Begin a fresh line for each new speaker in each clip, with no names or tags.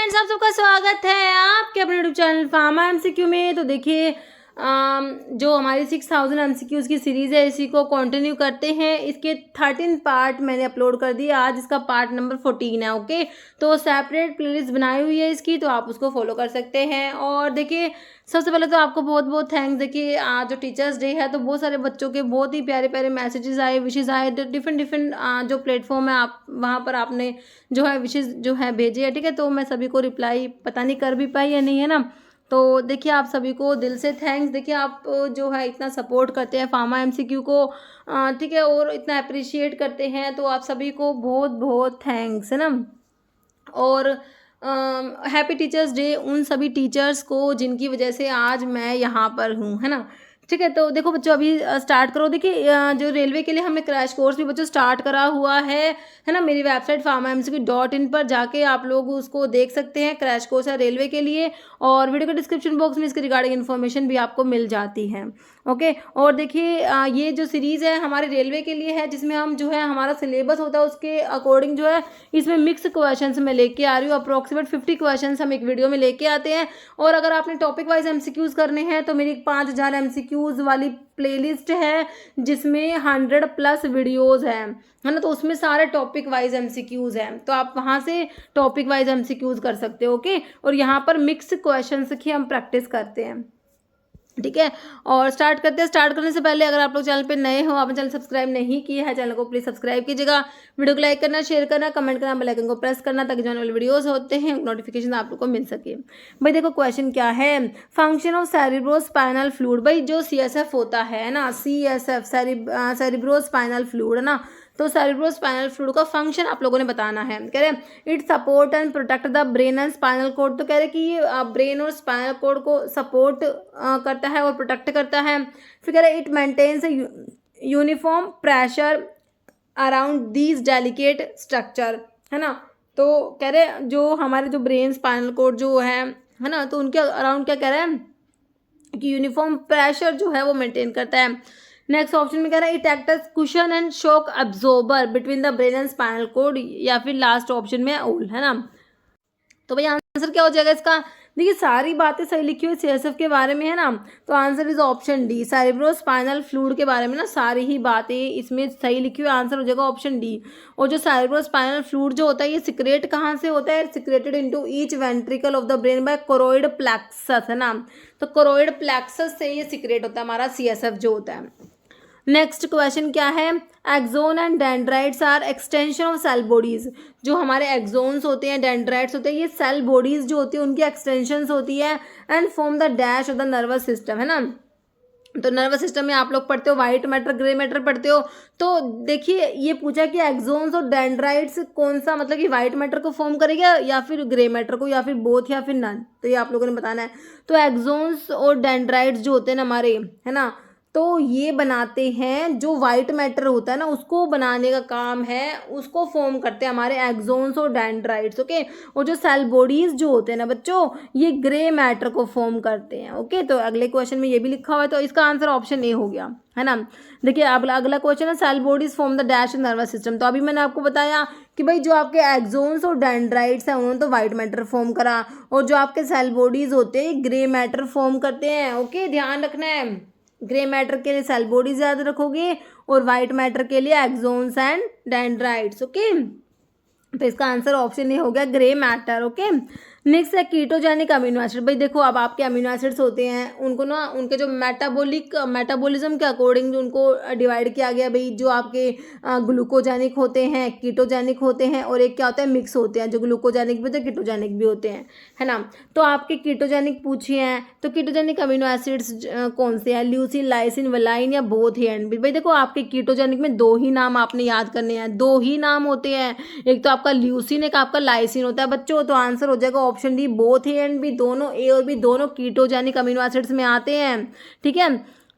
Friends, आप सबका स्वागत है आपके अपने यूट्यूब चैनल फार्मा एमसीक्यू में। तो देखिए जो हमारी 6000 एमसीक्यूज़ की सीरीज़ है इसी को कंटिन्यू करते हैं। इसके 13 पार्ट मैंने अपलोड कर दिए, आज इसका पार्ट नंबर 14 है। ओके, तो सेपरेट प्लेलिस्ट बनाई हुई है इसकी, तो आप उसको फॉलो कर सकते हैं। और देखिए सबसे पहले तो आपको बहुत बहुत थैंक्स। देखिए आज जो टीचर्स डे है तो बहुत सारे बच्चों के बहुत ही प्यारे प्यारे मैसेजेस आए, विशेज़ आए, डिफरेंट जो प्लेटफॉर्म है आप वहाँ पर आपने जो है विशेज़ जो है भेजे है। ठीक है, तो मैं सभी को रिप्लाई पता नहीं कर भी पाई या नहीं, है ना। तो देखिए आप सभी को दिल से थैंक्स। देखिए आप जो है इतना सपोर्ट करते हैं फार्मा एमसीक्यू को, ठीक है, और इतना अप्रिशिएट करते हैं, तो आप सभी को बहुत बहुत थैंक्स, है ना। और हैप्पी टीचर्स डे उन सभी टीचर्स को जिनकी वजह से आज मैं यहाँ पर हूँ, है ना। ठीक है, तो देखो बच्चों अभी स्टार्ट करो। देखिए जो रेलवे के लिए हमने क्रैश कोर्स भी बच्चों स्टार्ट करा हुआ है ना। मेरी वेबसाइट pharmamcq.in पर जाके आप लोग उसको देख सकते हैं। क्रैश कोर्स है रेलवे के लिए, और वीडियो के डिस्क्रिप्शन बॉक्स में इसके रिगार्डिंग इन्फॉर्मेशन भी आपको मिल जाती है। ओके, और देखिए ये जो सीरीज़ है हमारे रेलवे के लिए है, जिसमें हम जो है हमारा सिलेबस होता है उसके अकॉर्डिंग जो है इसमें मिक्स क्वेश्चंस मैं लेके आ रही हूँ। अप्रॉक्सीमेट 50 क्वेश्चंस हम एक वीडियो में लेके आते हैं। और अगर आपने टॉपिक वाइज एमसीक्यूज़ करने हैं तो मेरी 5000 एमसीक्यूज़ वाली प्लेलिस्ट है जिसमें 100+ वीडियोज़ है ना। तो उसमें सारे टॉपिक वाइज एमसीक्यूज़ हैं, तो आप वहाँ से टॉपिक वाइज एमसीक्यूज़ कर सकते हो। ओके, और यहाँ पर मिक्स क्वेश्चंस की हम प्रैक्टिस करते हैं। ठीक है, और स्टार्ट करते हैं। स्टार्ट करने से पहले अगर आप लोग चैनल पे नए हो, आपने चैनल सब्सक्राइब नहीं किया है, चैनल को प्लीज़ सब्सक्राइब कीजिएगा। वीडियो को लाइक करना, शेयर करना, कमेंट करना, बेल आइकन को प्रेस करना, ताकि जो वाले वीडियोस होते हैं नोटिफिकेशन आप लोग को मिल सके। भाई देखो क्वेश्चन क्या है, फंक्शन ऑफ सेरिब्रोस्पाइनल फ्लूइड। भाई जो CSF होता है ना, CSF सेरिब्रोस्पाइनल फ्लूइड है ना, तो सेरिब्रोस्पाइनल फ्लूइड का फंक्शन आप लोगों ने बताना है। कह रहे it support and protect the brain and spinal code. तो कह रहे कि ये ब्रेन और स्पाइनल कोड को सपोर्ट करता है और प्रोटेक्ट करता है। फिर कह रहे it maintains uniform pressure around these delicate structure, है ना। तो कह रहे जो हमारे जो ब्रेन स्पाइनल कोड जो है ना, तो उनके अराउंड क्या कह रहे हैं कि यूनिफॉर्म प्रेशर जो है वो मेंटेन करता है। नेक्स्ट ऑप्शन में कह रहा है it act as cushion and shock absorber between the brain and spinal cord, या फिर लास्ट ऑप्शन में ओल, है ना। तो भाई आंसर क्या हो जाएगा इसका। देखिए सारी बातें सही लिखी हुई CSF के बारे में, है ना। तो answer is option D, cerebrospinal fluid के बारे में ना सारी ही बातें इसमें सही लिखी हुई, आंसर हो जाएगा ऑप्शन डी। और जो सेरिब्रोस्पाइनल फ्लूइड जो होता है ये सिक्रेट कहाँ से होता है, secreted into each ventricle of the brain bye choroid plexus, है ना। तो कोरोइड प्लेक्सस से ये सिक्रेट होता है हमारा CSF जो होता है। नेक्स्ट क्वेश्चन क्या है, axon and dendrites are extension of cell bodies. जो हमारे एक्सोन्स होते हैं, डेंड्राइट्स होते हैं, ये सेल बॉडीज जो होती है उनकी एक्सटेंशंस होती है, and form the dash of the nervous system, है ना। तो नर्वस सिस्टम में आप लोग पढ़ते हो वाइट मैटर, ग्रे मैटर पढ़ते हो। तो देखिए ये पूछा कि एक्सोन्स और डेंड्राइट्स कौन सा, मतलब कि वाइट मैटर को फॉर्म करेगा या फिर ग्रे मैटर को, या फिर बोथ, या फिर नन। तो ये आप लोगों ने बताना है। तो एक्सोन्स और डेंड्राइट्स जो होते हैं हमारे, है ना, तो ये बनाते हैं जो वाइट मैटर होता है ना, उसको बनाने का काम है, उसको फॉर्म करते हैं हमारे एक्सोन्स और डेंड्राइट्स। ओके, और जो सेल बॉडीज जो होते हैं ना बच्चों, ये ग्रे मैटर को फॉर्म करते हैं। ओके, तो अगले क्वेश्चन में ये भी लिखा हुआ है, तो इसका आंसर ऑप्शन ए हो गया, है ना। देखिए अगला क्वेश्चन है cell bodies form the dash nervous system. तो अभी मैंने आपको बताया कि भाई जो आपके एक्सोन्स और डेंड्राइट्स हैं उन्होंने तो वाइट मैटर फॉर्म करा, और जो आपके सेल बॉडीज होते हैं ग्रे मैटर फॉर्म करते हैं। ओके, ध्यान रखना है, ग्रे मैटर के लिए सेल बॉडीज याद रखोगे और वाइट मैटर के लिए एक्सोन्स एंड डेंड्राइट्स। ओके, तो इसका आंसर ऑप्शन ए हो गया, ग्रे मैटर। ओके, नेक्स्ट है कीटोजेनिक अमीनो एसिड। भाई देखो अब आपके अमीनो एसिड्स होते हैं उनको ना उनके जो मेटाबॉलिज्म के अकॉर्डिंग जो उनको डिवाइड किया गया। भाई जो आपके ग्लूकोजेनिक होते हैं, कीटोजेनिक होते हैं, और एक क्या होता है मिक्स होते हैं, जो ग्लूकोजेनिक भी होते हैं कीटोजेनिक भी होते हैं, है ना। तो आपके कीटोजेनिक पूछे हैं, तो कीटोजेनिक अमीनो एसिड्स कौन से हैं, ल्यूसिन, लाइसिन, वेलाइन, या बोथ ए एंड बी। भाई देखो आपके कीटोजेनिक में दो ही नाम आपने याद करने हैं, दो ही नाम होते हैं, एक तो आपका ल्यूसिन, एक आपका लाइसिन होता है बच्चों। तो आंसर हो जाएगा option D, both A and B. दोनों ए और बी दोनों कीटोजेनिक अमीनो एसिड्स में आते हैं। ठीक है,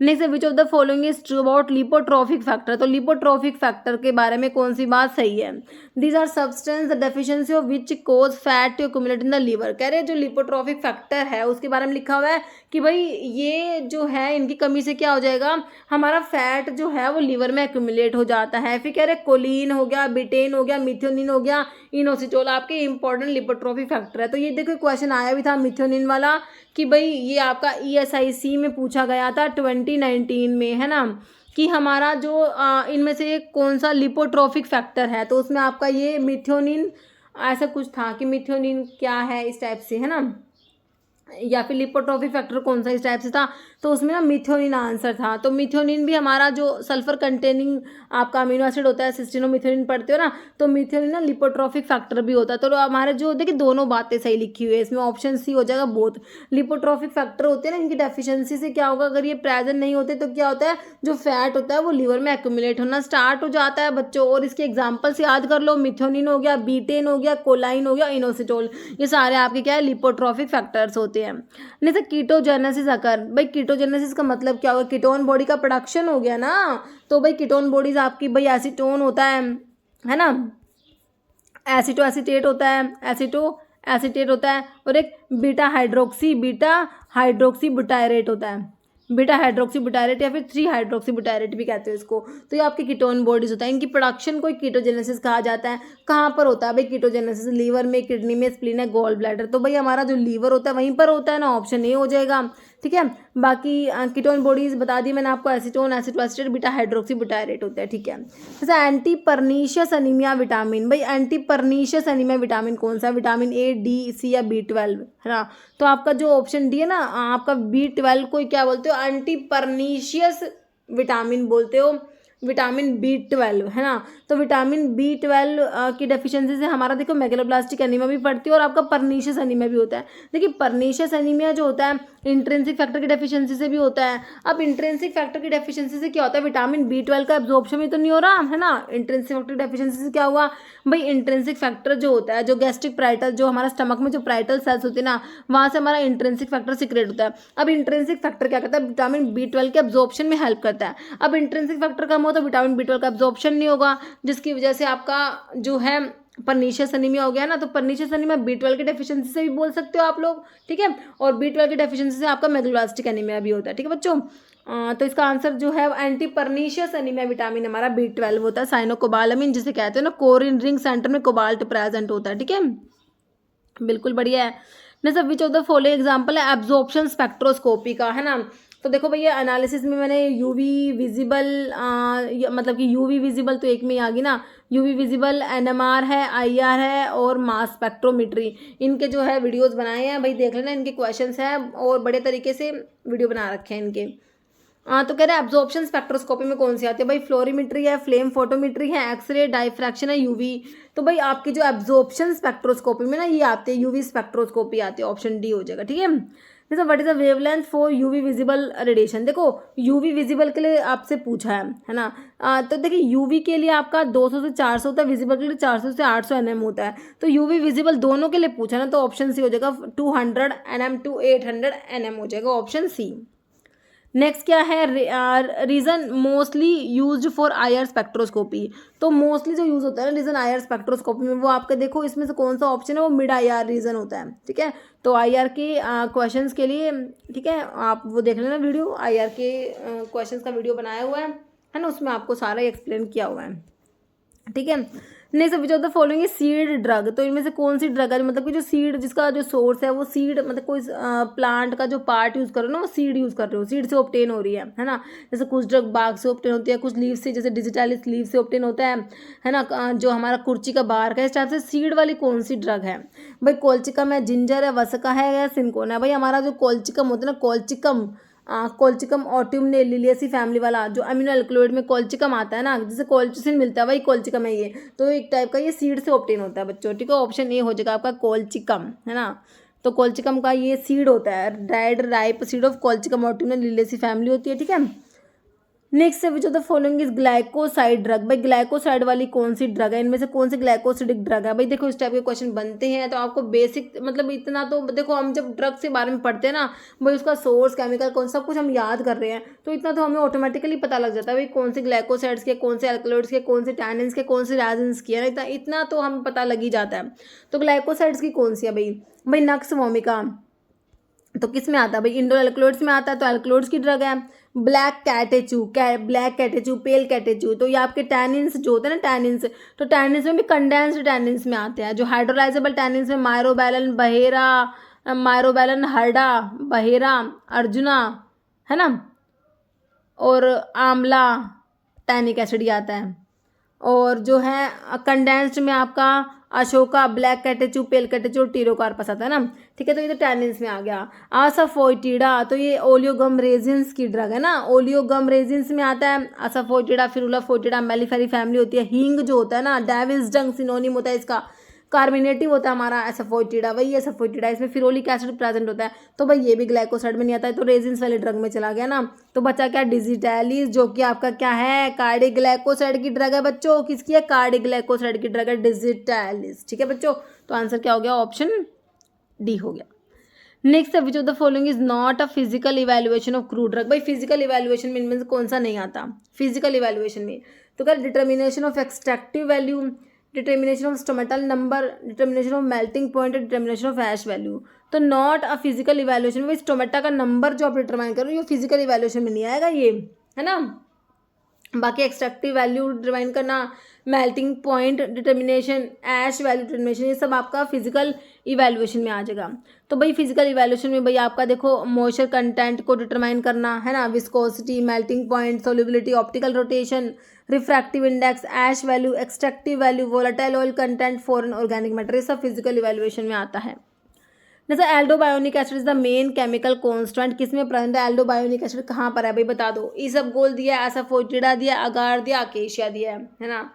next, which of the following is true about lipotropic factor. तो लिपोट्रोफिक फैक्टर के बारे में कौन सी बात सही है? These are substance the deficiency of which cause fat to accumulate in the liver. कह रहे हैं जो लिपोट्रोफिक फैक्टर है उसके बारे में लिखा हुआ है कि भाई ये जो है इनकी कमी से क्या हो जाएगा, हमारा फैट जो है वो लीवर में एक्यूमुलेट हो जाता है। फिर कह रहे कोलिन हो गया, बिटेन हो गया, मिथ्योनिन हो गया, इनोसिटोल आपके इंपॉर्टेंट लिपोट्रोफिक फैक्टर है। तो ये देखो क्वेश्चन आया भी था मिथ्योनिन वाला कि भाई ये आपका ESIC में पूछा गया था 2019 में, है ना, कि हमारा जो इनमें से कौन सा लिपोट्रोफिक फैक्टर है। तो उसमें आपका ये मिथ्योनिन ऐसा कुछ था कि मिथ्योनिन क्या है इस टाइप से, है ना, या फिर लिपोट्रोफिक फैक्टर कौन सा इस टाइप से था। तो उसमें ना मिथ्योनिन आंसर था। तो मिथ्योनिन भी हमारा जो सल्फर कंटेनिंग आपका अमीनो एसिड होता है, सिस्टीनोमिथ्योनिन पढ़ते हो ना, तो मिथ्योनिन ना लिपोट्रोफिक फैक्टर भी होता है। तो हमारे जो देखिए दोनों बातें सही लिखी हुई है इसमें, ऑप्शन सी हो जाएगा बोथ। लिपोट्रोफिक फैक्टर होते हैं ना, इनकी डेफिशिएंसी से क्या होगा, अगर ये प्रेजेंट नहीं होते तो क्या होता है, जो फैट होता है वो लीवर में एक्यूमुलेट होना स्टार्ट हो जाता है बच्चों। और इसके एग्जाम्पल्स याद कर लो, मिथ्योनिन हो गया, बीटेन हो गया, कोलाइन हो गया, इनोसिटोल, ये सारे आपके क्या है लिपोट्रोफिक फैक्टर्स होते हैं। नहीं तो कीटोजेनेसिस अकर, भाई कीटोजेनेसिस का मतलब क्या होगा, कीटोन बॉडी का प्रोडक्शन हो गया ना। तो भाई कीटोन बॉडीज आपकी भाई एसीटोन होता है ना, एसिटो एसिटेट होता है, एसिटो एसिटेट होता है, और एक बीटा हाइड्रोक्सी बुटायरेट होता है, बीटा हाइड्रोक्सी बुटायरेट या फिर 3 हाइड्रोक्सी बुटायरेट भी कहते हैं इसको। तो ये आपके कीटोन बॉडीज होता है, इनकी प्रोडक्शन को कीटोजेनेसिस कहा जाता है। कहाँ पर होता है भाई कीटोजेनेसिस? लीवर में, किडनी में, स्प्लीन है, गॉल ब्लैडर। तो भाई हमारा जो लीवर होता है वहीं पर होता है ना, ऑप्शन ए हो जाएगा। ठीक है, बाकी कीटोन बॉडीज बता दी मैंने आपको, एसीटोन, एसिटो एसिटेट, बीटा हाइड्रोक्सी बुटायरेट होता है। ठीक है, जैसे एंटी परनीशियस अनीमिया विटामिन, भाई एंटी परनीशियस अनीमिया विटामिन कौन सा? विटामिन A, D, C या B12, है ना। तो आपका जो ऑप्शन डी है ना, आपका B12 को क्या बोलते हो? एंटी परनीशियस विटामिन बोलते हो, विटामिन B12, है ना। तो विटामिन B12 की डेफिशिएंसी से हमारा देखो मेगलोब्लास्टिक एनीमिया भी पड़ती है और आपका परनीशियस एनीमिया भी होता है। देखिए परनीशियस एनीमिया जो होता है इंट्रिंसिक फैक्टर की डेफिशिएंसी से भी होता है। अब इंट्रिंसिक फैक्टर की डेफिशिएंसी से क्या होता है, विटामिन B12 का एब्जॉर्प्शन भी तो नहीं हो रहा, है ना। इंट्रिंसिक फैक्टर की डेफिशिएंसी से क्या हुआ भाई, इंट्रिंसिक फैक्टर जो होता है, जो गैस्ट्रिक प्राइटल, जो हमारा स्टमक में जो प्राइटल सेल्स होते हैं ना, वहाँ से हमारा इंट्रिंसिक फैक्टर सीक्रेट होता है। अब इंट्रिंसिक फैक्टर क्या करता है, विटामिन B12 के एब्जॉर्प्शन में हेल्प करता है। अब इंट्रिंसिक फैक्टर कम हो तो विटामिन B12 का एब्जॉर्प्शन नहीं होगा, जिसकी वजह से आपका जो है परनीशियस एनीमिया हो गया ना। तो परनीशियस एनीमिया B12 की डेफिशिएंसी से भी बोल सकते हो आप लोग, ठीक है। और B12 की डेफिशिएंसी से आपका मेगलोब्लास्टिक एनीमिया भी होता है, ठीक है बच्चों। तो इसका आंसर जो है एंटी परनीशियस एनीमिया विटामिन हमारा B12 होता है, साइनोकोबालामिन जिसे कहते हैं ना। कोरिन रिंग सेंटर में कोबाल्ट प्रेजेंट होता है, ठीक है, बिल्कुल बढ़िया है। ना सब विच ऑफ द फॉलोइंग एग्जांपल है एब्जॉर्प्शन स्पेक्ट्रोस्कोपी का, है ना। तो देखो भैया एनालिसिस में मैंने यूवी विजिबल मतलब कि यूवी विजिबल तो एक में ही आ गई ना, यूवी विजिबल, NMR है, IR है और मास स्पेक्ट्रोमेट्री, इनके जो है वीडियोस बनाए हैं भाई, देख लेना, इनके क्वेश्चंस हैं और बड़े तरीके से वीडियो बना रखे हैं इनके। तो कह रहे हैं एब्जॉर्प्शन स्पेक्ट्रोस्कोपी में कौन सी आती है भाई, फ्लोरीमेट्री है, फ्लेम फोटोमेट्री है, एक्सरे, डाइफ्रैक्शन है, यूवी। तो भाई आपकी जो एब्जॉर्प्शन स्पेक्ट्रोस्कोपी में ना ये आते हैं, यूवी स्पेक्ट्रोस्कोपी आती है, ऑप्शन डी हो जाएगा, ठीक है। जैसे what is the wavelength for UV visible radiation, देखो यूवी विजिबल के लिए आपसे पूछा है ना। तो देखिए यूवी के लिए आपका 200 से 400 होता है, विजिबल के लिए 400 से 800 nm होता है। तो यूवी विजिबल दोनों के लिए पूछा ना, तो ऑप्शन सी हो जाएगा 200 nm to 800 nm हो जाएगा, ऑप्शन सी। नेक्स्ट क्या है, region mostly used for IR spectroscopy. तो मोस्टली जो यूज होता है ना रीजन IR स्पेक्ट्रोस्कोपी में, वो आपके देखो इसमें से कौन सा ऑप्शन है, वो मिड IR रीजन होता है, ठीक है। तो IR के क्वेश्चंस के लिए, ठीक है, आप वो देख लेना वीडियो, IR के क्वेश्चंस का वीडियो बनाया हुआ है ना, उसमें आपको सारा एक्सप्लेन किया हुआ है, ठीक है। Next which of the following is seed drug, तो इनमें से कौन सी ड्रग है, मतलब कि जो सीड जिसका जो सोर्स है वो सीड, मतलब कोई प्लांट का जो पार्ट यूज़ कर रहे हो ना वो सीड यूज़ कर रहे हो, सीड से ऑब्टेन हो रही है ना। जैसे कुछ ड्रग बाग से ऑब्टेन होती है, कुछ लीव से, जैसे डिजिटालिस लीव से ऑब्टेन होता है ना। जो हमारा कुर्ची का बार्क है, इस टाइप से सीड वाली कौन सी ड्रग है भाई, कोल्चिकम है, जिंजर है, वसका है या सिंकोना है। भाई हमारा जो कोल्चिकम होता है ना, कोल्चिकम ऑटियम ने लिलियसी फैमिली वाला, जो अमीनो एल्कलॉइड में कोल्चिकम आता है ना, जिसे कोल्चिसिन मिलता है, वही कोल्चिकम है ये। तो एक टाइप का ये सीड से ऑब्टेन होता है बच्चों, ठीक है। ऑप्शन ए हो जाएगा आपका कोल्चिकम, है ना। तो कोल्चिकम का ये सीड होता है, dried ripe seed of colchicum autumnale ने लिलियसी फैमिली होती है, ठीक है। नेक्स्ट है which of the following is glycoside drug. भाई ग्लाइकोसाइड वाली कौन सी ड्रग है, इनमें से कौन सी ग्लाइकोसिडिक ड्रग है। भाई देखो इस टाइप के क्वेश्चन बनते हैं तो आपको बेसिक मतलब इतना तो देखो, हम जब ड्रग के बारे में पढ़ते हैं ना भाई उसका सोर्स केमिकल कौन सब कुछ हम याद कर रहे हैं तो इतना तो हमें ऑटोमेटिकली पता लग जाता है भाई कौन से ग्लाइकोसाइड्स के, कौन से अल्कलॉइड्स के, कौन से टैनिन्स के, कौन से रेजिन्स की है ना, इतना तो हमें पता लग ही जाता है। तो ग्लाइकोसाइड्स की कौन सी है भाई नक्स वोमिका तो किस में आता है भाई इंडोल अल्कलॉइड्स में आता है, तो अल्कलॉइड्स की ड्रग है। ब्लैक कैटेचू पेल कैटेचू तो ये आपके टैनिन्स जो होते हैं ना टैनिन्स, तो टैनिन्स में भी कंडेंस्ड टैनिन्स में आते हैं। जो हाइड्रोलाइजेबल टैनिन्स में मायरोबैलन हरडा बहेरा अर्जुना है ना, और आंवला टैनिक एसिड ही आता है। और जो है कंडेंस्ड में आपका Ashoka, black catechu, pale catechu, Pterocarpus आता है ना, ठीक है। तो ये तो टैनिन्स में आ गया। असाफोइटिडा तो ये ओलियोगम रेजिन्स की ड्रग है ना, ओलियोगम रेजिन्स में आता है। असाफोइटिडा, फिरुला फोइटिडा, मेलिफेरी फैमिली होती है। हींग जो होता है ना डेविल्स डंग सिनोनिम होता है इसका, कार्बोनेटिव होता है हमारा एसाफोइटिडा, वही एसाफोइटिडा, इसमें फिरोलिक एसिड प्रेजेंट होता है। तो भाई ये भी ग्लाइकोसाइड में नहीं आता है, तो रेजिन्स वाले ड्रग में चला गया ना। तो बचा क्या डिजिटैलिस, जो कि आपका क्या है कार्डिग्लाइकोसाइड की ड्रग है बच्चों। किसकी है, कार्डिग्लाइकोसाइड की ड्रग है डिजिटैलिस, ठीक है बच्चों। तो आंसर क्या हो गया, ऑप्शन डी हो गया। नेक्स्ट है which of the following is not a physical evaluation of crude drug. भाई फिजिकल इवेल्युएशन में इनमें से कौन सा नहीं आता फिजिकल इवेल्युएशन में, तो क्या determination of extractive value, determination of stomatal number, determination of melting point, determination of ash value. तो नॉट अ फिजिकल इवेल्युएशन में स्टोमेटा का नंबर जो आप डिटरमाइन करो ये फिजिकल इवेल्युएशन में नहीं आएगा ये, है ना। बाकी एक्सट्रैक्टिव वैल्यू डिटरमाइन करना, मेल्टिंग पॉइंट डिटर्मिनेशन, ऐश वैल्यू डिटर्मिनेशन, ये सब आपका फिजिकल इवैल्यूएशन में आ जाएगा। तो भाई फिजिकल इवैल्यूएशन में भाई आपका देखो मॉइस्चर कंटेंट को डिटरमाइन करना है ना, viscosity, melting point, solubility, optical rotation, refractive index, ash value, extractive value, volatile oil content, foreign organic matter, ये सब फिजिकल इवैल्यूएशन में आता है। जैसे aldobionic acid is the main chemical constant, किसमें प्रेजेंट है एल्डोबायोनिक एसिड, कहाँ पर है भाई बता दो। ईसबगोल दिया, एसाफोइटिडा दिया, अगार दिया, अकेशिया दिया है ना।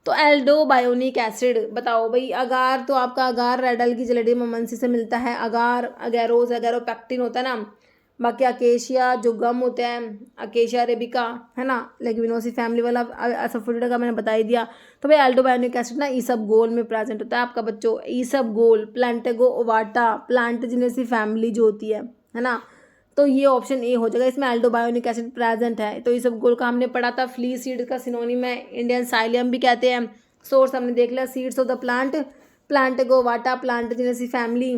तो एल्डोबायोनिक एसिड बताओ भाई, अगार तो आपका अगार रेडल की जलेडी ममनसी से मिलता है, अगार अगैरोज एगैरोपेक्टिन होता है ना। बाकी अकेशिया जो गम होता है, अकेशिया अरेबिका है ना, लेग्यूमिनोसी फैमिली वाला एसाफोइटिडा का मैंने बता ही दिया। तो भाई एल्डोबायोनिक एसिड ना ईसबगोल में प्रेजेंट होता है आपका बच्चों, isabgol, Plantago ovata, plantaginaceae family जो होती है ना। तो ये ऑप्शन ए हो जाएगा, इसमें एल्डोबायोनिक एसिड प्रेजेंट है। तो ईसबगोल का हमने पढ़ा था, फ्ली सीड का सिनोनिम है, इंडियन साइलियम भी कहते हैं। सोर्स हमने देख लिया, seeds of the plant, plantago ovata, plantaginaceae family.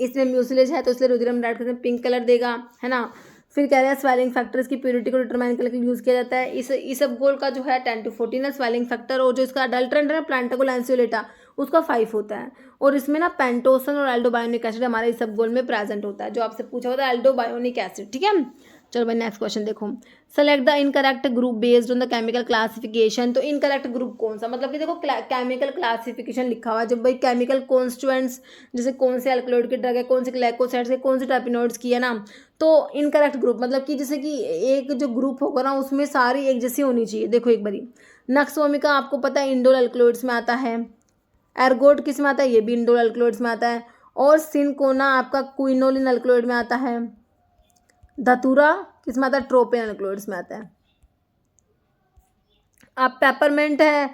इसमें म्यूसिलेज है तो इसलिए रुद्रम रेड करते हैं, पिंक कलर देगा, है ना। फिर कह रहे हैं स्वेलिंग फैक्टर, इसकी प्योरिटी को डिटरमाइन करने के लिए यूज़ किया जाता है। इस ईसबगोल का जो है 10 to 14 है स्वेलिंग फैक्टर, और जो इसका अडल्ट्रेंट है प्लांटेगो लैंसियोलेटा उसका 5 होता है। और इसमें ना पेंटोसन और एल्डोबायोनिक एसिड हमारे ईसबगोल में प्रेजेंट होता है, जो आपसे पूछा होता है एल्डोबायोनिक एसिड, ठीक है। चलो भाई नेक्स्ट क्वेश्चन देखो, select the incorrect group based on the chemical classification. तो इनकरेक्ट ग्रुप कौन सा, मतलब कि देखो केमिकल क्लासिफिकेशन लिखा हुआ है, जब भाई केमिकल कॉन्स्टिट्यूएंट्स जैसे कौन से अल्कलॉइड की ड्रग है, कौन से ग्लाइकोसाइड्स है, कौन से टर्पिनॉइड्स की है ना। तो इनकरेक्ट ग्रुप मतलब कि जैसे कि एक जो ग्रुप होगा ना उसमें सारी एक जैसी होनी चाहिए। देखो एक बारी, नक्स वोमिका आपको पता है इंडोल अल्कलॉइड्स में आता है, एर्गोट किस में आता है, ये भी इंडोल अल्कलॉइड्स में आता है, और सिनकोना आपका क्विनोलिन अल्कलॉइड में आता है, धतूरा किस में आता है, ट्रोपेन अल्कलॉइड्स में आता है। अब पेपरमेंट है,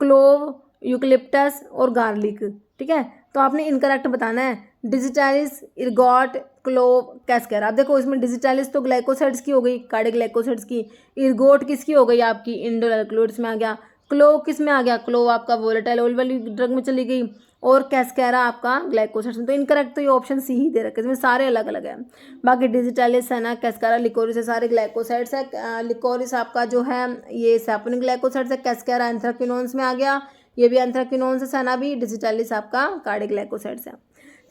क्लोव, यूकलिप्टस और गार्लिक, ठीक है। तो आपने इनकरेक्ट बताना है, डिजिटैलिस, इर्गॉट, क्लोव, कैस्केरा। अब देखो इसमें डिजिटैलिस तो ग्लाइकोसाइड्स की हो गई, कार्डियोग्लाइकोसाइड्स की, इर्गोट किसकी हो गई आपकी इंडोल अल्कलॉइड्स में आ गया, क्लोव किस में आ गया, क्लोव आपका वोलेटाइल ऑयल वाली ड्रग में चली गई, और कैस्केरा आपका ग्लाइकोसाइड्स में। तो इनकरेक्ट तो ये ऑप्शन सी ही दे रखे, इसमें सारे अलग अलग हैं। बाकी डिजिटैलिस है ना, कैस्केरा, लिकोरिस है, सारे ग्लाइकोसाइड्स है। लिकोरिस आपका जो है ये सैपोनिक ग्लाइकोसाइड्स है, कैस्केरा एंथ्राक्विनोन्स में आ गया, ये भी एंथ्राक्विनोन्स है, सना भी, डिजिटैलिस आपका कार्डियोग्लाइकोसाइड्स है,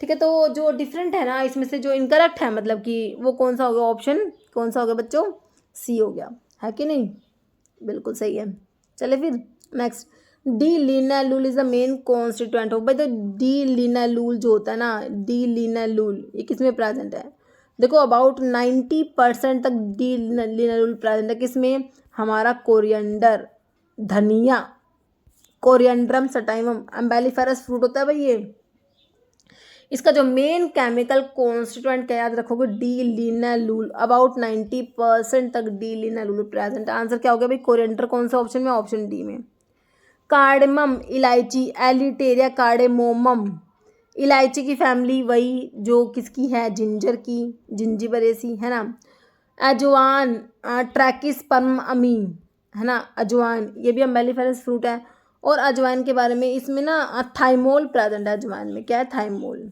ठीक है। तो जो डिफरेंट है ना इसमें से जो इनकरेक्ट है मतलब कि वो कौन सा हो गया, ऑप्शन कौन सा हो गया बच्चों, सी हो गया, है कि नहीं, बिल्कुल सही है। चले फिर next, D linalool is the main constituent of, भाई तो डी लिनालूल जो होता है ना, डी लिनालूल ये किसमें प्रेजेंट है, देखो अबाउट 90% तक डी लिनालूल प्रेजेंट है, किसमें, हमारा कोरिएंडर, धनिया, कोरिएंड्रम सटाइवम, एम्बेलिफेरस फ्रूट होता है भाई ये, इसका जो मेन केमिकल कॉन्स्टिट्यूएंट क्या याद रखोगे, डी लिनालूल। अबाउट 90% तक डी लिनालूल प्रेजेंट। आंसर क्या हो गया भाई, कोरिएंडर कौन सा ऑप्शन में, ऑप्शन डी में। कार्डमम इलायची, एलिटेरिया कार्डेमोमम, इलायची की फैमिली वही जो किसकी है, जिंजर की, जिंजिबरेसी है ना। अजवान, ट्रैकिस परमअमी है ना, अजवान ये भी अम्बेलिफेरस फ्रूट है। और अजवाइन के बारे में इसमें ना थाइमोल प्रेजेंट है अजवाइन में, क्या है, थाइमोल।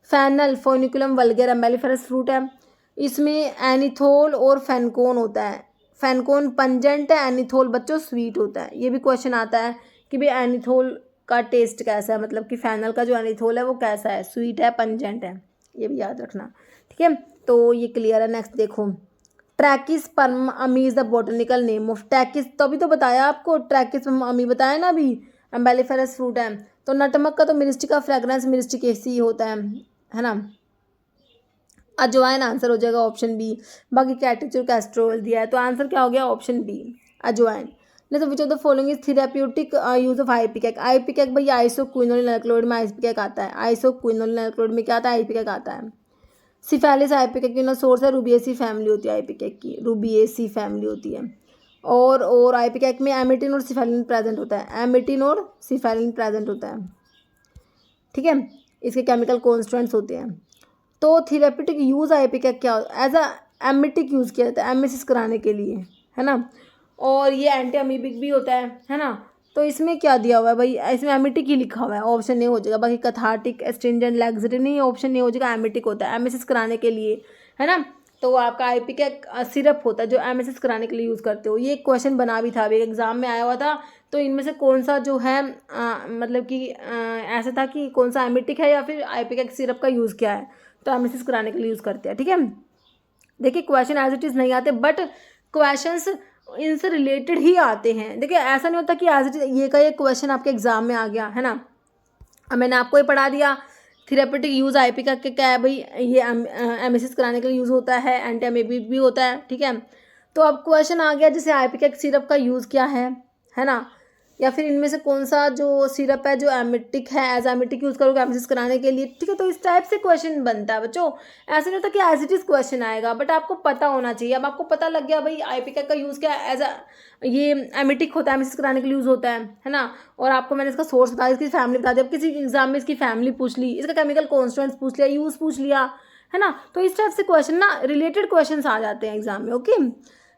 फैनल, फोनिकुलम वल्गर अम्बेलिफेरस फ्रूट है। इसमें एनिथोल और फेनकोन होता है। फेनकोन पंजेंट है, एनिथोल बच्चों स्वीट होता है। ये भी क्वेश्चन आता है कि भाई एनिथोल का टेस्ट कैसा है, मतलब कि फैनल का जो एनिथोल है वो कैसा है, स्वीट है, पंजेंट है, ये भी याद रखना, ठीक है। तो ये क्लियर है। नेक्स्ट देखो, ट्रैकिस परमअमी is the botanical name of ट्रैकिस, तो अभी तो बताया आपको, ट्रैकिस परमअमी बताया ना अभी, एम्बेलिफेरस फ्रूट है। तो नटमक का तो मिरिस्टिका फ्रेगनेंस मिरिस्टिकेसी होता है ना। अजवाइन आंसर हो जाएगा ऑप्शन बी। बाकी कैटेचर कैस्ट्रोल दिया है, तो आंसर क्या हो गया, ऑप्शन बी अजवाइन। नहीं तो which of the following is therapeutic use of ipecac. Ipecac भाई आइसोक्विनोलिन एल्कलॉइड में आईपीकेक आता है, आइसोक्विनोलिन एल्कलॉइड में क्या आता है, आईपीकेक आता है। सिफेलिस आईपीकेक की ना सोर्स है, रूबिएसी फैमिली होती है आईपीकेक की, रूबिएसी फैमिली होती है। और आईपीकेक में एमिटिन और सिफेलिन प्रेजेंट होता है, एमिटिन और सिफेलिन प्रेजेंट होता है, ठीक है। इसके केमिकल कॉन्स्टेंट्स होते हैं। तो थेरेप्यूटिक यूज़ आईपीकेक क्या एज अ एमिटिक यूज़ किया जाता है, एमिसिस कराने के लिए, है ना। और ये एंटी अमीबिक भी होता है ना। तो इसमें क्या दिया हुआ है भाई, इसमें एमिटिक ही लिखा हुआ है, ऑप्शन ए हो जाएगा। बाकी कथार्टिक, एस्ट्रिंजेंट, लैक्सेटिव नहीं, ऑप्शन ए हो जाएगा, एमिटिक होता है, एमिसिस कराने के लिए, है ना। तो आपका आईपीकेक सिरप होता है जो एमिसिस कराने के लिए यूज़ करते हो। ये क्वेश्चन बना भी था, अभी एग्जाम में आया हुआ था। तो इनमें से कौन सा जो है मतलब कि ऐसा था कि कौन सा एमिटिक है या फिर आईपीकेक सिरप का यूज़ किया है, तो एमिसिस कराने के लिए यूज़ करते हैं, ठीक है। देखिए क्वेश्चन एज इट इज़ नहीं आते, बट क्वेश्चंस इनसे रिलेटेड ही आते हैं। देखिए ऐसा नहीं होता कि एज इट इज ये का ये क्वेश्चन आपके एग्जाम में आ गया, है ना। अब मैंने आपको ये पढ़ा दिया थेरेप्यूटिक यूज़ आईपी का क्या है भाई, ये एमिसिस कराने के लिए यूज़ होता है, एंटी अमीबिक भी होता है, ठीक है। तो अब क्वेश्चन आ गया जैसे आईपीकेक सिरप का यूज़ क्या है ना, या फिर इनमें से कौन सा जो सिरप है जो एमिटिक है, एज एमिटिक यूज़ करोगे एमिसिस कराने के लिए, ठीक है। तो इस टाइप से क्वेश्चन बनता है बच्चों। ऐसे नहीं होता कि एज इट इज़ क्वेश्चन आएगा, बट आपको पता होना चाहिए। अब आपको पता लग गया भाई आईपीकेक का यूज़ क्या है, एज ये एमिटिक होता है, एमिसिस कराने के लिए यूज़ होता है ना। और आपको मैंने इसका सोर्स बता दिया, इसकी फैमिली बता दी। अब किसी एग्जाम में इसकी फैमिली पूछ ली, इसका केमिकल कॉन्स्टेंट्स पूछ लिया, यूज़ पूछ लिया, है ना। तो इस टाइप से क्वेश्चन ना रिलेटेड क्वेश्चन आ जाते हैं एग्जाम में, ओके।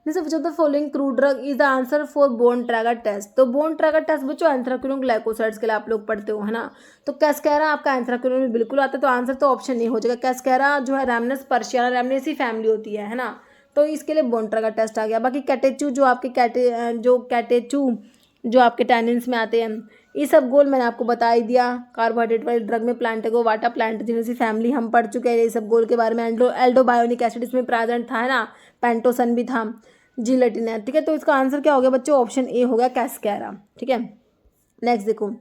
जैसे which of the following crude drug is the answer for Borntrager test. तो बोन ट्रैगर टेस्ट बच्चों एंथ्राक्विनोन ग्लाइकोसाइड्स के लिए आप लोग पढ़ते हो, है ना। तो कैस्केरा आपका एंथ्राक्विनोन में बिल्कुल आता है, तो आंसर तो ऑप्शन नहीं हो जाएगा। कैस्केरा जो है रैमनस पर्शियाना रैमनेसी फैमिली होती है ना। तो इसके लिए बोन ट्रैगर टेस्ट आ गया। बाकी कैटेचू जो आपके कैटेचू जो आपके टैनिन्स में आते हैं, ये सब गोल मैंने आपको बता ही दिया। कार्बोहाइड्रेट वाले ड्रग में प्लांटेगो वाटा प्लांटोजेनेसी फैमिली हम पढ़ चुके हैं, ये सब गोल के बारे में। एल्डोबायोनिक एसिड इसमें प्रेजेंट था, है ना। पेंटोसन भी था, जिलेटिन है, ठीक है। तो इसका आंसर क्या हो गया बच्चों, ऑप्शन ए हो गया कैस्केरा, ठीक है। नेक्स्ट देखो,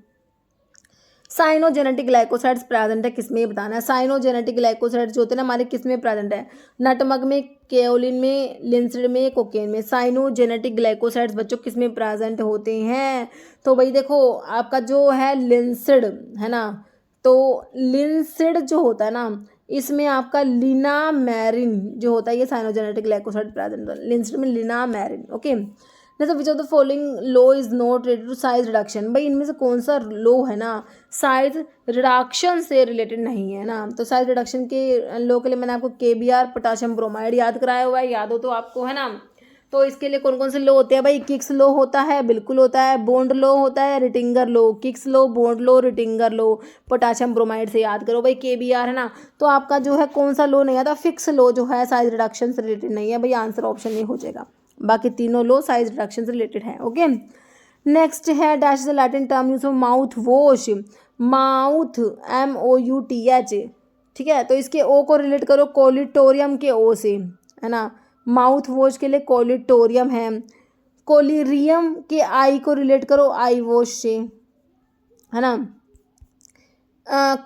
साइनोजेनेटिक ग्लाइकोसाइड्स प्रेजेंट है किसमें, बताना है। साइनोजेनेटिक ग्लाइकोसाइड्स जो होते हैं ना हमारे किसमें प्रेजेंट है, नटमग में, केओलिन में, लिंसड में, कोकेन में। साइनोजेनेटिक ग्लाइकोसाइड्स बच्चों किसमें प्रेजेंट होते हैं, तो भाई देखो आपका जो है लिंसड, है ना। तो लिंसड जो होता है ना, इसमें आपका लिनामेरिन जो होता है, ये साइनोजेनेटिक ग्लाइकोसाइड प्रेजेंट है लिंसड में, लिनामेरिन, ओके। जैसे which of the following law is not related to size reduction. भाई इनमें से कौन सा लो है ना साइज रिडक्शन से रिलेटेड नहीं है ना। तो साइज रिडक्शन के लो के लिए मैंने आपको केबीआर पोटाशियम ब्रोमाइड याद कराया हुआ है, याद हो तो आपको, है ना। तो इसके लिए कौन कौन से लो होते हैं भाई, किक्स लो होता है, बिल्कुल होता है। बॉन्ड लो होता है, रिटिंगर लो, किक्स लो, बॉन्ड लो, रिटिंगर लो, पोटाशियम ब्रोमाइड से याद करो भाई केबीआर, है ना। तो आपका जो है कौन सा लो नहीं आता, फिक्स लो जो है साइज रिडक्शन से रिलेटेड नहीं है भाई, आंसर ऑप्शन नहीं हो जाएगा। बाकी तीनों लो साइज रिडक्शन से रिलेटेड है, ओके। नेक्स्ट है dash is the Latin term use of mouth wash. Mouth MOUTH, ठीक है। तो इसके ओ को रिलेट करो कोलिटोरियम के ओ से, है ना। माउथ वॉश के लिए कोलिटोरियम है। कोलिरियम के आई को रिलेट करो आई वॉश से, है ना।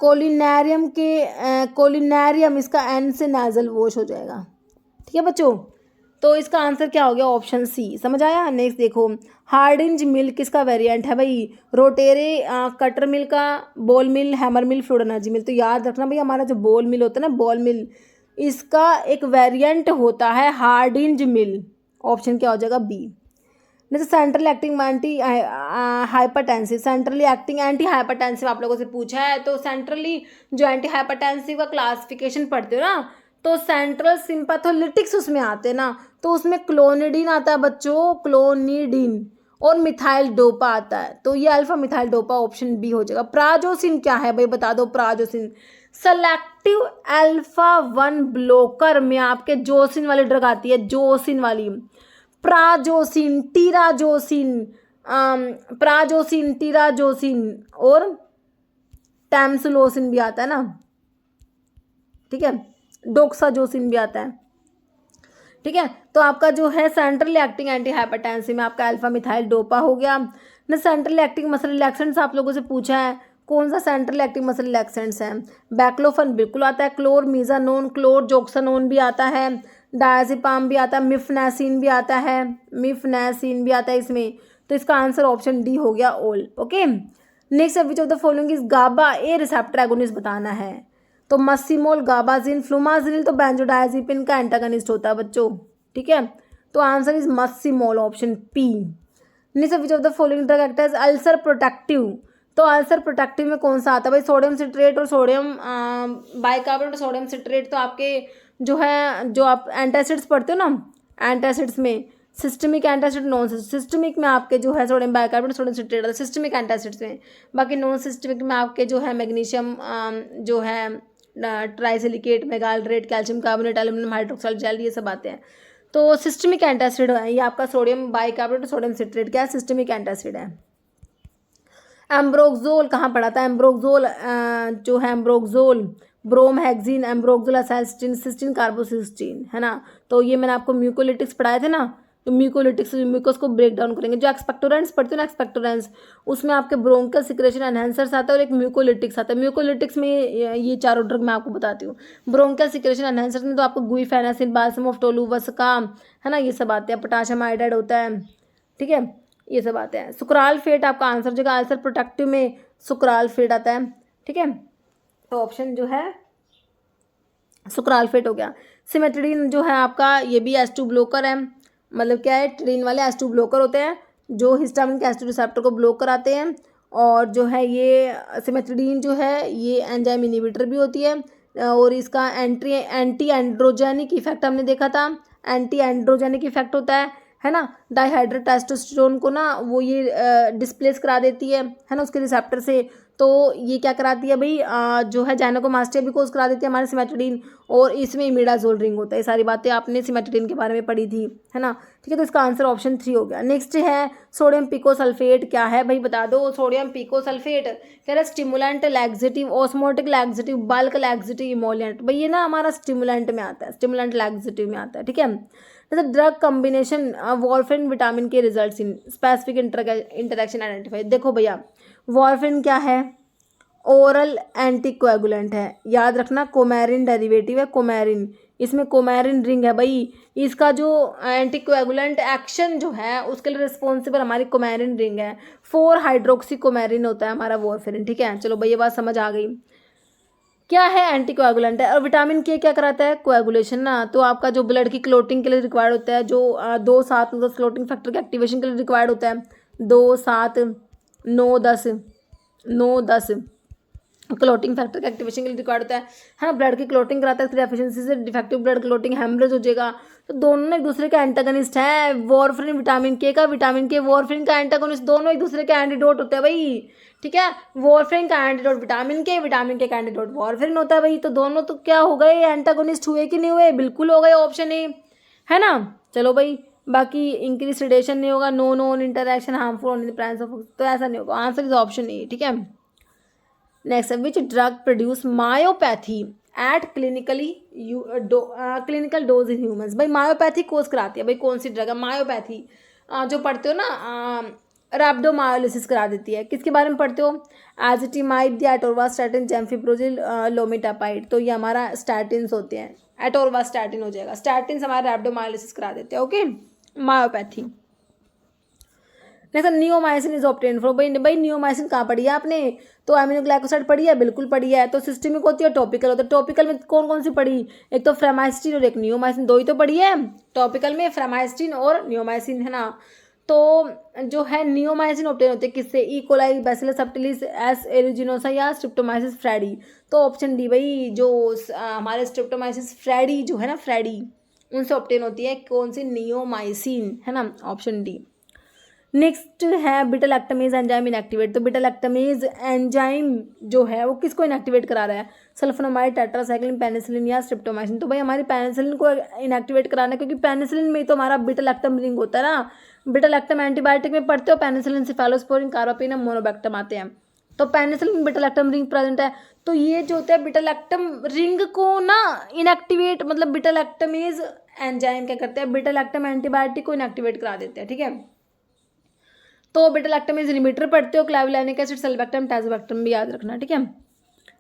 कोलिनेरियम के कोलिनेरियम इसका एन से नाजल वॉश हो जाएगा, ठीक है बच्चों। तो इसका आंसर क्या हो गया, ऑप्शन सी। समझ आया। नेक्स्ट देखो, हार्डिंज मिल किसका वेरिएंट है भाई, रोटेरे कटर मिल का, बॉल मिल, हैमर मिल, फ्लूइड एनर्जी मिल। तो याद रखना भाई, हमारा जो बॉल मिल होता है ना, बॉल मिल, इसका एक वेरिएंट होता है हार्डिंज मिल। ऑप्शन क्या हो जाएगा, बी। जैसे central acting anti hypertensive, centrally acting anti hypertensive आप लोगों से पूछा है। तो सेंट्रली जो एंटी हाइपरटेंसिव का क्लासिफिकेशन पढ़ते हो ना, तो सेंट्रल सिंपैथोलिटिक्स उसमें आते हैं ना, तो उसमें क्लोनिडीन आता है बच्चों, क्लोनिडीन, और मिथाइल डोपा आता है। तो ये alpha methyl dopa, option B हो जाएगा। प्राजोसिन क्या है भाई, बता दो। प्राजोसिन सेलेक्टिव अल्फा 1 ब्लॉकर में आपके जोसिन वाली ड्रग आती है, जोसिन वाली। प्राजोसिन, टीराजोसिन, प्राजोसिन, टीराजोसिन और टैमसुलोसिन भी आता है ना, ठीक है, डोक्साजोसिन भी आता है, ठीक है। तो आपका जो है सेंट्रल एक्टिंग एंटी हाइपरटेंसिव में आपका अल्फा मिथाइल डोपा हो गया। ना सेंट्रल एक्टिंग मसल रिलैक्सेंट्स आप लोगों से पूछा है, कौन सा सेंट्रल एक्टिंग मसल रिलैक्सेंट्स है। बैक्लोफन बिल्कुल आता है, क्लोरमीजानोन, क्लोरजोक्सानोन भी आता है, डायजेपाम भी आता है, मिफनैसिन भी आता है, मिफनैसिन भी आता है इसमें। तो इसका आंसर ऑप्शन डी हो गया, all. Okay. Next, which of the following is GABA A receptor agonist बताना है। तो मस्सीमोल, गाबाजिन, फ्लूमाजिनिल तो बेंजोडायजेपिन का एंटागनिस्ट होता है बच्चों, ठीक है। तो आंसर इज मस्सीमोल, option P. Next, which of the following drug act as ulcer protective. तो अल्सर प्रोटेक्टिव में कौन सा आता है भाई, सोडियम सिट्रेट और सोडियम बाइकार्बोनेट और सोडियम सिट्रेट। तो आपके जो है, जो आप एंटासिड्स पढ़ते हो ना, एंटासिड्स में सिस्टमिक एंटासिड, नॉन सिस्टमिक में आपके जो है सोडियम बाइकार्बोनेट सोडियम सिट्रेट आता है सिस्टमिक एंटासिड्स में। बाकी नॉन सिस्टमिक में आपके जो है मैग्नीशियम जो है trisilicate, magaldrate, calcium carbonate, aluminium hydroxide gel, ये सब आते हैं। तो सिस्टमिक एंटासिड है ये आपका सोडियम बाइकार्बोनेट सोडियम सिट्रेट, क्या सिस्टमिक एंटासिड है। एम्ब्रोक्सोल कहाँ पड़ा था, एम्ब्रोक्सोल जो है एम्ब्रोक्सोल, ब्रोमहेक्सिन, एम्ब्रोक्सोल एसाइस्टिन, सिस्टिन, कार्बोसिस्टिन, है ना। तो ये मैंने आपको म्यूकोलिटिक्स पढ़ाए थे ना, तो म्यूकोलिटिक्स म्यूकोस को ब्रेक डाउन करेंगे। जो एक्सपेक्टोरेंट्स पढ़ते हो ना, एक्सपेक्टोरेंट्स, उसमें आपके ब्रोंकल सिक्रेशन एनहेंसर्स आता है और एक म्यूकोलिटिक्स आता है। म्यूकोलिटिक्स में ये चारों ड्रग मैं आपको बताती हूँ। ब्रोंकल सिक्रेशन एनहेंसर्स में तो आपको गुइफेनासिन, बाल्सम ऑफ टोलुवस्का, है ना, ये सब आते हैं। पोटाशियम आयोडाइड होता है, ठीक है, ये सब आते हैं। सुक्राल फेट आपका आंसर जगह अल्सर प्रोटेक्टिव में सुक्राल फेट आता है, ठीक है। तो ऑप्शन जो है सुक्राल फेट हो गया। सिमेट्रिडीन जो है आपका, ये भी H2 ब्लॉकर है, मतलब क्या है, ट्रिडीन वाले H2 ब्लॉकर होते हैं जो हिस्टामिन के H2 रिसेप्टर को ब्लॉक कराते हैं। और जो है ये सिमेट्रिडीन जो है ये एंजाइम इनहिबिटर भी होती है, और इसका एंटी एंड्रोजेनिक इफेक्ट हमने देखा था, एंटी एंड्रोजेनिक इफेक्ट होता है ना। डाइहाइड्रोटेस्टोस्टेरोन को ना वो ये डिस्प्लेस करा देती है ना, उसके रिसेप्टर से। तो ये क्या कराती है भाई, जो है जाइनेकोमास्टिया भी कोज करा देती है हमारे सिमेट्रिडीन, और इसमें इमिडाजोल रिंग होता है। ये सारी बातें आपने सिमेट्रिडीन के बारे में पढ़ी थी, है ना, ठीक है। तो इसका आंसर ऑप्शन 3 हो गया। नेक्स्ट है सोडियम पिकोसल्फेट, क्या है भाई बता दो। सोडियम पिकोसल्फेट कह रहा है stimulant, laxative, osmotic laxative, bulk laxative, emollient. भाई ये ना हमारा स्टिमुलेंट में आता है, स्टिमुलेंट लैक्सेटिव में आता है, ठीक है। मतलब ड्रग कॉम्बिनेशन वॉर्फिन विटामिन के results in specific interaction identify. देखो भैया, वॉर्फिन क्या है, ओरल एंटीकोएगुलेंट है, याद रखना। कोमेरिन डेरिवेटिव है, कोमेरिन, इसमें कोमेरिन रिंग है भाई। इसका जो एंटीकोएगुलेंट एक्शन जो है उसके लिए रिस्पॉन्सिबल हमारी कोमेरिन रिंग है। 4 हाइड्रोक्सी कोमेरिन होता है हमारा वॉर्फिन, ठीक है। चलो भाई ये बात समझ आ गई, क्या है एंटीकोएगुलेंट है। और विटामिन के क्या कराता है, कोएगुलेशन ना। तो आपका जो ब्लड की क्लोटिंग के लिए रिक्वायर्ड होता है, जो 2-7 मतलब क्लोटिंग फैक्टर के एक्टिवेशन के लिए रिक्वायर्ड होता है, 2-7-9-10 9-10 क्लोटिंग फैक्टर के एक्टिवेशन के लिए रिक्वायर्ड होता है ना। ब्लड की क्लोटिंग कराता है, डेफिशिएंसी से डिफेक्टिव ब्लड क्लोटिंग हेमरेज हो जाएगा। तो दोनों एक दूसरे का एंटागनिस्ट है। वॉर्फिन विटामिन के का, विटामिन के वॉर्फिन का एंटागनिस्ट, दोनों एक दूसरे के एंटीडोट होते हैं भाई, ठीक है। वॉर्फिन का एंटीडोट विटामिन के, विटामिन के का एंटीडोट वॉर्फिन होता है भाई। तो दोनों तो क्या हो गए, एंटागोनिस्ट हुए कि नहीं हुए, बिल्कुल हो गए, ऑप्शन ए है ना। चलो भाई, बाकी इंक्रीज रेडिएशन नहीं होगा, no known interaction harmful on the presence of, तो ऐसा नहीं होगा। आंसर इज ऑप्शन ए, ठीक है। Next, which drug produce myopathy at clinical dose in humans. भाई मायोपैथी कोज कराती है भाई, कौन सी ड्रग है मायोपैथी, जो पढ़ते हो ना रैप्डोमायोलिसिस करा देती है। किसके बारे में पढ़ते हो? Ezetimibe, atorvastatin, जेम्फिप्रोजिल, लोमिटापाइड। तो ये हमारा स्टैटिन्स होते हैं, एटोरवास्टैटिन हो जाएगा। स्टैटिन्स हमारा रैप्डोमायोलिसिस करा देते हैं। Okay, myopathy. Next neomycin is obtained from, भाई नियोमाइसिन कहाँ पढ़ी है आपने? तो एमिनोग्लाइकोसाइड पढ़ी है, बिल्कुल पढ़ी है। तो सिस्टेमिक होती है, टॉपिकल होता है। टॉपिकल में कौन कौन सी पढ़ी? एक तो फ्रेमाइस्टिन और एक नियोमाइसिन, दो ही तो पढ़ी है टॉपिकल में, फ्रेमाइस्टिन और नियोमाइसिन, है ना। तो जो है नियोमाइसिन ऑब्टेन होते हैं किससे? E coli, bacillus subtilis, S एरिजिनोसा या स्ट्रिप्टोमाइसिस फ्रैडी। तो ऑप्शन डी भाई, जो हमारे स्ट्रिप्टोमाइसिस फ्रैडी जो है ना, फ्रैडी, उनसे ऑब्टेन होती है कौन सी? नियोमाइसिन, है ना, ऑप्शन डी। नेक्स्ट है बीटा लैक्टामेज एंजाइम इनएक्टिवेट। तो बीटा लैक्टामेज एंजाइम जो है वो किसको इनएक्टिवेट करा रहा है? सल्फोनामाइड, टेट्रासाइक्लिन, पेनिसिलिन या स्ट्रिप्टोमाइसिन। तो भाई हमारी पेनिसिलिन को इनएक्टिवेट कराना है, क्योंकि पेनिसिलिन में तो हमारा बीटा लैक्टम रिंग होता है ना। बीटा लैक्टम एंटीबायोटिक में पढ़ते हो, पेनिसिलिन, सिफेलोस्पोरिन, कार्बापेनम, मोनोबैक्टम आते हैं। तो penicillin beta lactam ring present है। तो ये जो होता है बीटा लैक्टम रिंग को ना इनएक्टिवेट, मतलब बीटा लैक्टामेज एंजाइम क्या करते हैं? बीटा लैक्टम एंटीबायोटिक को इनएक्टिवेट करा देते हैं। ठीक है, तो बीटा लैक्टामेज इनहिबिटर पढ़ते हो, क्लाविलानिक एसिड, सल्बैक्टम, टाजोबैक्टम भी याद रखना। ठीक है,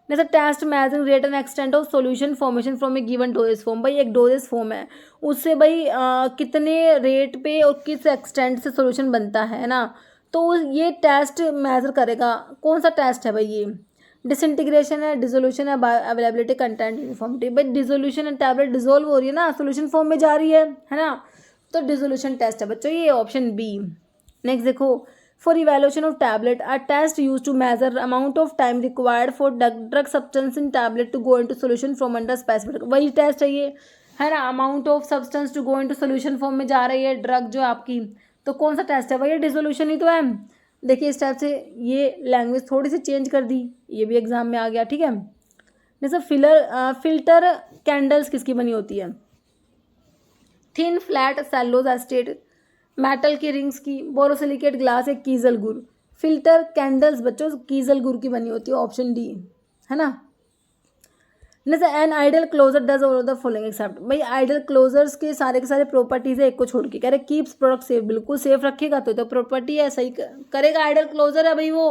जैसे test measuring rate and extent of solution formation from a given dosage form. भाई एक डोजेज फॉर्म है, उससे भाई कितने रेट पे और किस एक्सटेंट से सॉल्यूशन बनता है ना। तो ये टेस्ट मेजर करेगा। कौन सा टेस्ट है भाई ये? डिसइंटीग्रेशन है, डिसोल्यूशन है, अवेलेबिलिटी, कंटेंट, यूनिफॉर्मिटी। भाई डिसोल्यूशन है, टैबलेट डिसोल्व हो रही है ना, सॉल्यूशन फॉर्म में जा रही है ना। तो डिसोल्यूशन टेस्ट है बच्चों, ये ऑप्शन बी। नेक्स्ट देखो, for evaluation of tablet a test use to measure amount of time required for drug substance in tablet to go into solution from under specific. वही टेस्ट है ये, है ना, amount of substance to go into solution form में जा रही है drug जो आपकी। तो कौन सा टेस्ट है भाई? डिसोल्यूशन ही तो है। देखिए इस टाइप से ये लैंग्वेज थोड़ी सी चेंज कर दी, ये भी एग्जाम में आ गया। ठीक है, जैसे फिल्टर कैंडल्स किसकी बनी होती है? थिन फ्लैट सेलोज एस्टेट, मेटल की रिंग्स की, बोरोसिलिकेट ग्लास, एक कीजल गुड़। फिल्टर कैंडल्स बच्चों कीजल गुड़ की बनी होती है, ऑप्शन डी, है ना। जैसे an ideal closure does all the following except. भाई आइडियल क्लोजर्स के सारे प्रॉपर्टीज है, एक को छोड़ के। कह रहे कीप्स प्रोडक्ट सेफ, बिल्कुल सेफ रखेगा, तो प्रॉपर्टी है, सही करेगा। आइडियल क्लोजर है भाई वो,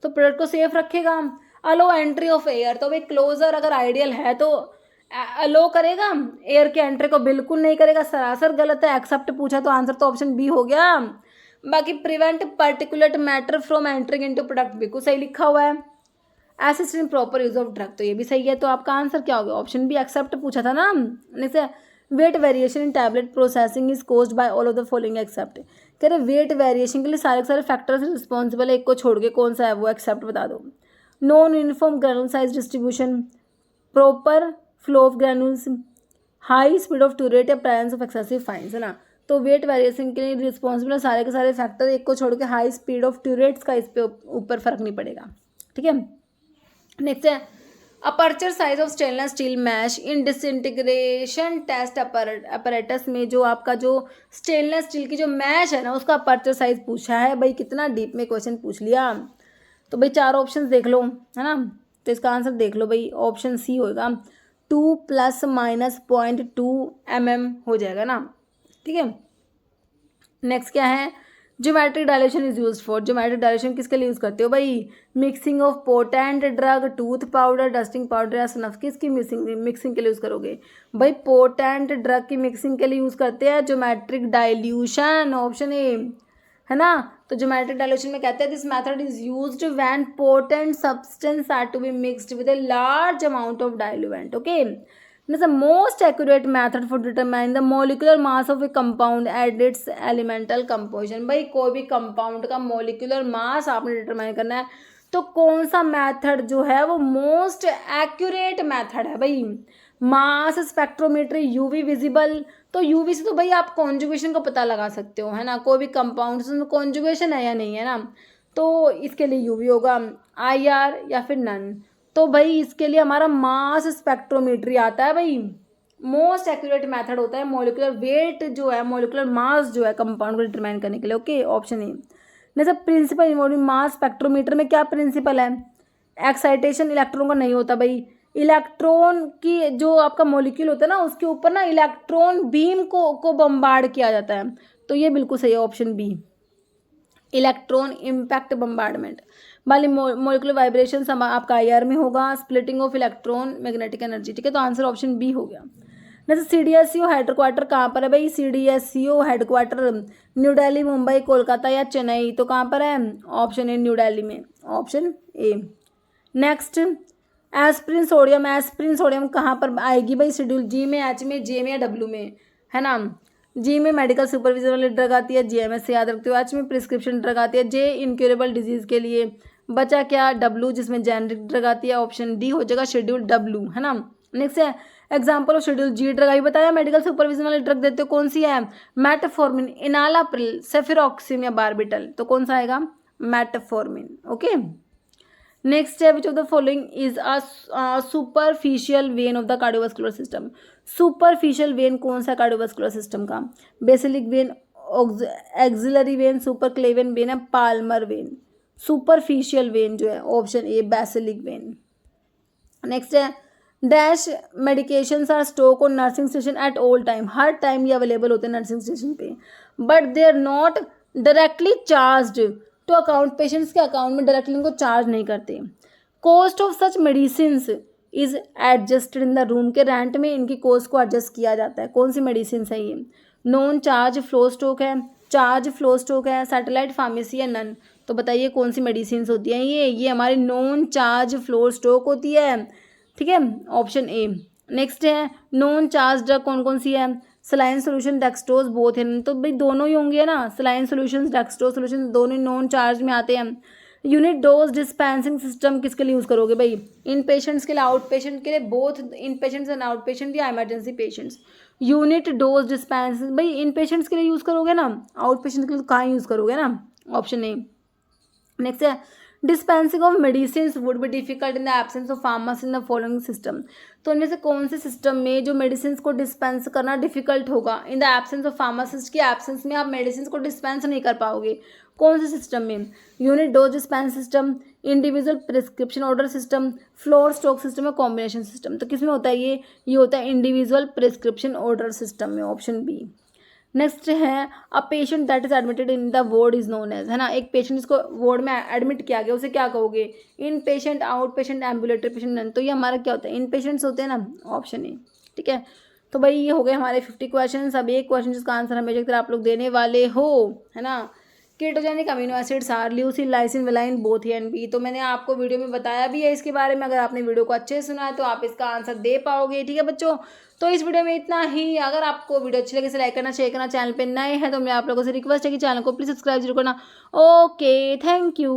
तो प्रोडक्ट को सेफ रखेगा। अलो एंट्री ऑफ एयर, तो भाई क्लोजर अगर आइडियल है तो अलो करेगा, एयर के एंट्री को बिल्कुल नहीं करेगा, सरासर गलत है। एक्सेप्ट पूछा तो आंसर तो ऑप्शन बी हो गया। बाकी prevent particulate matter from entering into product, बिल्कुल सही लिखा हुआ है। Assist in proper use of drug, तो ये भी सही है। तो आपका आंसर क्या हो गया? ऑप्शन बी, एक्सेप्ट पूछा था ना। जैसे weight variation in tablet processing is caused by all of the following except. कह रहे वेट वेरिएशन के लिए सारे फैक्टर्स रिस्पॉन्सिबल है, एक को छोड़ के कौन सा है वो एक्सेप्ट बता दो। Non uniform granule size distribution, proper flow of granules, high speed of turret या प्रेजेंस ऑफ एक्सेसिव फाइन्स, है ना। तो वेट वेरिएशन के लिए रिस्पॉन्सिबल है सारे के सारे फैक्टर, एक को छोड़ के हाई स्पीड ऑफ टूरेट्स का इस पे ऊपर फर्क नहीं पड़ेगा। ठीक है, नेक्स्ट है aperture size of stainless steel mesh in disintegration test apparatus में। जो आपका जो स्टेनलेस स्टील की जो मैश है ना, उसका अपर्चर साइज पूछा है भाई। कितना डीप में क्वेश्चन पूछ लिया। तो भाई चार ऑप्शन देख लो, है ना। तो इसका आंसर देख लो भाई, ऑप्शन सी होगा, 2 ± 0.2 mm हो जाएगा ना। ठीक है, नेक्स्ट क्या है? Geometric dilation is use for. Geometric dilation किसके लिए यूज़ करते हो भाई? Mixing of potent drug, tooth powder, dusting powder या स्नफ, किसकी मिक्सिंग के लिए यूज़ करोगे भाई? पोटेंट ड्रग की मिक्सिंग के लिए यूज़ करते हैं ज्योमेट्रिक डाइल्यूशन, ऑप्शन ए, है ना। तो ज्योमेट्रिक डाइल्यूशन में कहते हैं this method is used when potent substance are to be mixed with a large amount of diluent. Okay, this is the most accurate method for determining the molecular mass of a compound at its elemental composition। भाई कोई भी compound का molecular mass आपने determine करना है, तो कौन सा मेथड जो है वो मोस्ट एक्यूरेट मेथड है भाई? Mass spectrometry, UV visible. तो यूवी से तो भाई आप कॉन्जुगेशन का पता लगा सकते हो, है ना। कोई भी कंपाउंड में कॉन्जुगेशन है या नहीं है ना, तो इसके लिए यूवी होगा, IR या फिर नन। तो भाई इसके लिए हमारा मास स्पेक्ट्रोमेट्री आता है भाई। मोस्ट एक्यूरेट मेथड होता है मोलिकुलर वेट जो है, मोलिकुलर मास जो है कंपाउंड को डिटरमाइन करने के लिए। Okay, option A. जैसे प्रिंसिपल इन्वॉल्विंग मास स्पेक्ट्रोमीटर में क्या प्रिंसिपल है? एक्साइटेशन इलेक्ट्रॉन का नहीं होता भाई। इलेक्ट्रॉन की जो आपका मोलिक्यूल होता है ना, उसके ऊपर ना इलेक्ट्रॉन बीम को बम्बार्ड किया जाता है। तो ये बिल्कुल सही है, option B. Electron impact bombardment वाली मोलिकुलर वाइब्रेशन आपका IR में होगा, splitting of electron magnetic energy. ठीक है, तो आंसर ऑप्शन बी हो गया। जैसे CDSCO हेडक्वार्टर कहाँ पर है भाई? CDSCO headquarter new Delhi, Mumbai, Kolkata या चेन्नई, तो कहाँ पर है? ऑप्शन ए न्यू दिल्ली में, option A. Next aspirin sodium कहाँ पर आएगी भाई? शेड्यूल जी में, एच में, जे में या डब्ल्यू में, है ना? जी में मेडिकल सुपरविजन वाली ड्रग आती है, GMS से याद रखते हो। एच में प्रिस्क्रिप्शन ड्रग आती है, जे इनक्योरेबल डिजीज के लिए। बचा क्या? डब्ल्यू जिसमें जेनरिक ड्रग आती है, ऑप्शन डी हो जाएगा शेड्यूल डब्ल्यू, है ना? नेक्स्ट है example of schedule G drug, अभी बताया मेडिकल सुपरविजन वाली ड्रग देते हो, कौन सी है? मेटफॉर्मिन, इनालाप्रिल, सेफिरॉक्सिम या बार्बिटल, तो कौन सा आएगा? मेटफॉर्मिन। ओके, नेक्स्ट है which of the following is a superficial vein of the cardiovascular system. Superficial vein कौन सा कार्डियोवास्कुलर सिस्टम का? Basilic vein, axillary vein, subclavian vein है, पाल्मर वेन। सुपरफिशियल वेन जो है option A basilic vein. Next है dash medications are stock on nursing station at all time, हर time ये available होते हैं नर्सिंग स्टेशन पे, but they are not directly charged to account, patients के account में डायरेक्टली इनको चार्ज नहीं करते। Cost of such medicine is adjusted in the room, के रेंट में इनकी कॉस्ट को एडजस्ट किया जाता है। कौन सी मेडिसिन है ये? नॉन चार्ज फ्लो स्टॉक है, चार्ज फ्लो स्टॉक है, सैटेलाइट फार्मेसी है, नन, तो बताइए कौन सी मेडिसिन होती हैं ये हमारी नॉन चार्ज फ्लो स्टॉक होती है। ठीक है, ऑप्शन ए। नेक्स्ट है नॉन चार्ज ड्रग कौन कौन सी है? सलाइन सोल्यूशन, डेक्सट्रोज, बोथ है, तो भाई दोनों ही होंगे ना, सलाइन सोल्यूशन, डेक्सट्रोज सोल्यूशन दोनों नॉन चार्ज में आते हैं। यूनिट डोज डिस्पेंसिंग सिस्टम किसके लिए यूज़ करोगे भाई? इन पेशेंट्स के लिए, आउट पेशेंट के लिए, both in patients and out patient या emergency patients. Unit dose dispensing भाई इन पेशेंट्स के लिए यूज़ करोगे ना, आउट पेशेंट के लिए तो कहाँ यूज़ करोगे ना, ऑप्शन ए। नेक्स्ट है dispensing of medicine would be difficult in the absence of pharmacy in the following system, तो इनमें से कौन से सिस्टम में जो मेडिसिन को डिस्पेंस करना डिफिकल्ट होगा? In the absence of pharmacist की एब्सेंस में आप मेडिसिन को डिस्पेंस नहीं कर पाओगे। कौन से सिस्टम में? Unit dose dispense system, individual prescription order system, floor stock system या कॉम्बिनेशन सिस्टम, तो किसमें होता है ये होता है इंडिविजुअल प्रिस्क्रिप्शन ऑर्डर सिस्टम में, ऑप्शन बी। नेक्स्ट है a patient that is admitted in the ward is known as, है ना, एक पेशेंट जिसको वार्ड में एडमिट किया गया उसे क्या कहोगे? In patient, out patient, ambulatory patient, none, तो ये हमारा क्या होता है? इन पेशेंट्स होते हैं ना, ऑप्शन ए। ठीक है, तो भाई ये हो गए हमारे 50 क्वेश्चन। अब एक क्वेश्चन जिसका आंसर हमेशा की तरह आप लोग देने वाले हो, है ना। Ketogenic amino acids are leucine, lysine, valine, both A and B, तो मैंने आपको वीडियो में बताया भी है इसके बारे में, अगर आपने वीडियो को अच्छे से सुना है तो आप इसका आंसर दे पाओगे। ठीक है बच्चों, तो इस वीडियो में इतना ही। अगर आपको वीडियो अच्छी लगे तो लाइक करना, शेयर करना, चैनल पे नए हैं तो मैं आप लोगों से रिक्वेस्ट है कि चैनल को प्लीज सब्सक्राइब जरूर करना। Okay, thank you.